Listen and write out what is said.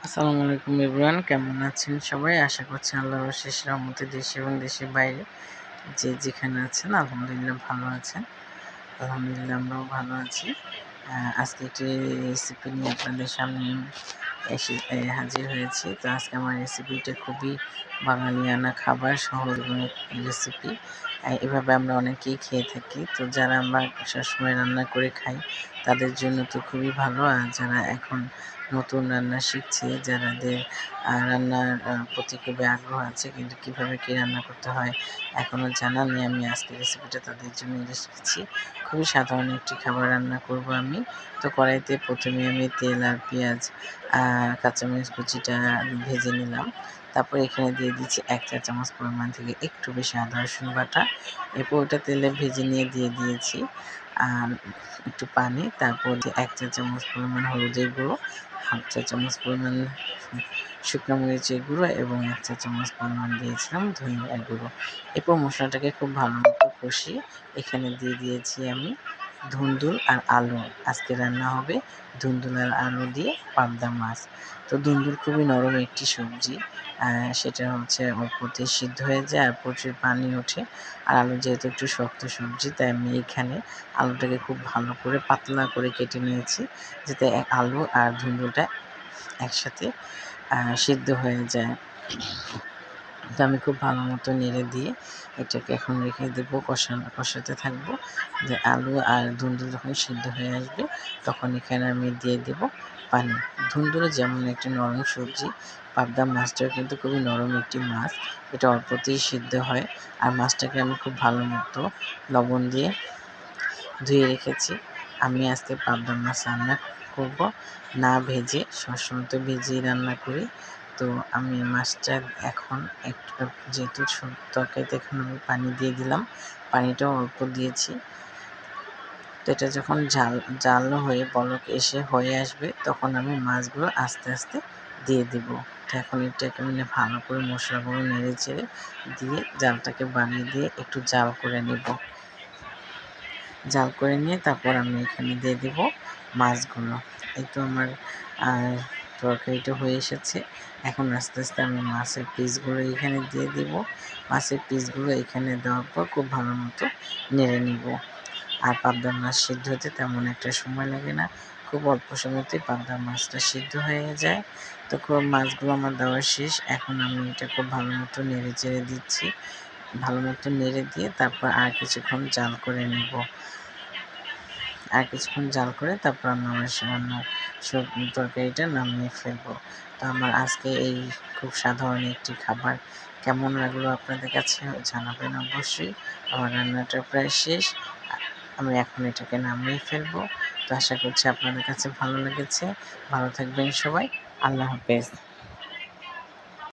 আসসালামু আলাইকুম এভরিওয়ান, কেমন আছেন সবাই? আশা করছি আল্লাহর অশেষ রহমতে দেশে এবং দেশের বাইরে যে যেখানে আছেন আলহামদুলিল্লাহ ভালো আছেন। আলহামদুলিল্লাহ আমরাও ভালো আছি। আজকে একটি রেসিপি নিয়ে আপনাদের সামনে হাজির হয়েছি। তো আজকে আমার রেসিপিটা খুবই বাঙালিয়ানা খাবার, সহজ রেসিপি। এভাবে আমরা অনেকেই খেয়ে থাকি। তো যারা আমরা সবসময় রান্না করে খাই তাদের জন্য তো খুবই ভালো। আর যারা এখন নতুন রান্না শিখছে, যাদের রান্নার প্রতি খুবই আগ্রহ আছে কিন্তু কীভাবে কী রান্না করতে হয় এখনও জানা নেই, আমি আজকের রেসিপিটা তাদের জন্য রেখেছি। খুবই সাধারণ একটি খাবার রান্না করব আমি। তো কড়াইতে প্রথমে আমি তেল আর পেঁয়াজ, কাঁচামরিচ কুচিটা ভেজে নিলাম। তারপর এখানে দিয়ে দিচ্ছি ১ চা চামচ পরিমাণ থেকে একটু বেশি আদা রসুন বাটা। এরপর ওটা তেলে ভেজে নিয়ে দিয়ে দিয়েছি একটু পানি। তারপর ১ চা চামচ পরিমাণ হলুদের গুঁড়ো, ১/২ চা চামচ পরিমাণ শুকনো মরিচের গুঁড়ো এবং ১ চা চামচ পরিমাণ দিয়েছিলাম ধনিয়ার গুঁড়ো। এরপর মশলাটাকে খুব ভালো মতো কষিয়ে এখানে দিয়ে দিয়েছি আমি ধুন্দুল আর আলু। আজকে রান্না হবে ধুন্দুল আর আলু দিয়ে পাবদা মাছ। তো ধুন্দুল খুবই নরম একটি সবজি, সেটা হচ্ছে অল্পতেই সিদ্ধ হয়ে যায় আর প্রচুর পানি ওঠে। আর আলু যেহেতু একটু শক্ত সবজি, তাই আমি এখানে আলুটাকে খুব ভালো করে পাতলা করে কেটে নিয়েছি যাতে আলু আর ধুন্দুলটা একসাথে সিদ্ধ হয়ে যায়। তো আমি খুব ভালো মতো নেড়ে দিয়ে এটাকে এখন রেখে দেবো, কষাতে থাকবো যে আলু আর ধুন্দুল যখন সিদ্ধ হয়ে আসবে তখন এখানে আমি দিয়ে দেব পানি। ধুন্দুল যেমন একটা নরম সবজি, পাবদা মাছটাও কিন্তু খুবই নরম একটি মাছ, এটা অল্পতেই সিদ্ধ হয়। আর মাছটাকে আমি খুব ভালো মতো লবণ দিয়ে ধুয়ে রেখেছি। আমি আজকে পাবদা মাছ রান্না করব না ভেজে, সবসময় তো ভেজেই রান্না করি। তো আমি মাছটা এখন একটু, যেহেতু তরকারিতে এখন আমি পানি দিয়ে দিলাম, পানিটাও অল্প দিয়েছি। তো এটা যখন জাল হয়ে বলক এসে হয়ে আসবে তখন আমি মাছগুলো আস্তে আস্তে দিয়ে দিব। তো এখন এটাকে মানে ভালো করে মশলাগুলো নেড়ে চেড়ে দিয়ে জালটাকে বাড়িয়ে দিয়ে একটু জাল করে নেব। জাল করে নিয়ে তারপর আমি এখানে দিয়ে দেব মাছগুলো। এই তো আমার তরকারিটা হয়ে এসেছে। এখন আস্তে আস্তে আমি মাছের পিসগুলো এখানে দিয়ে দেব। মাছের পিসগুলো এখানে দেওয়ার পর খুব ভালো মতো নেড়ে নিব। আর পাবদা মাছ সিদ্ধ হতে তেমন একটা সময় লাগে না, খুব অল্প সময়তেই পাবদা মাছটা সিদ্ধ হয়ে যায়। তো খুব মাছগুলো আমার দেওয়া শেষ। এখন আমি এটা খুব ভালো মতো নেড়ে চেড়ে দিচ্ছি। ভালো মতো নেড়ে দিয়ে তারপর আর কিছুক্ষণ জাল করে নেব। আর কিছুক্ষণ জাল করে তারপর আমি আমার রান্নার তরকারিটা নামিয়ে ফেলবো। তো আমার আজকে এই খুব সাধারণ একটি খাবার কেমন লাগলো আপনাদের কাছে জানাবেন অবশ্যই। আমার রান্নাটা প্রায় শেষ, আমি এখন এটাকে নামিয়ে ফেলবো। তো আশা করছি আপনাদের কাছে ভালো লেগেছে। ভালো থাকবেন সবাই। আল্লাহ হাফেজ।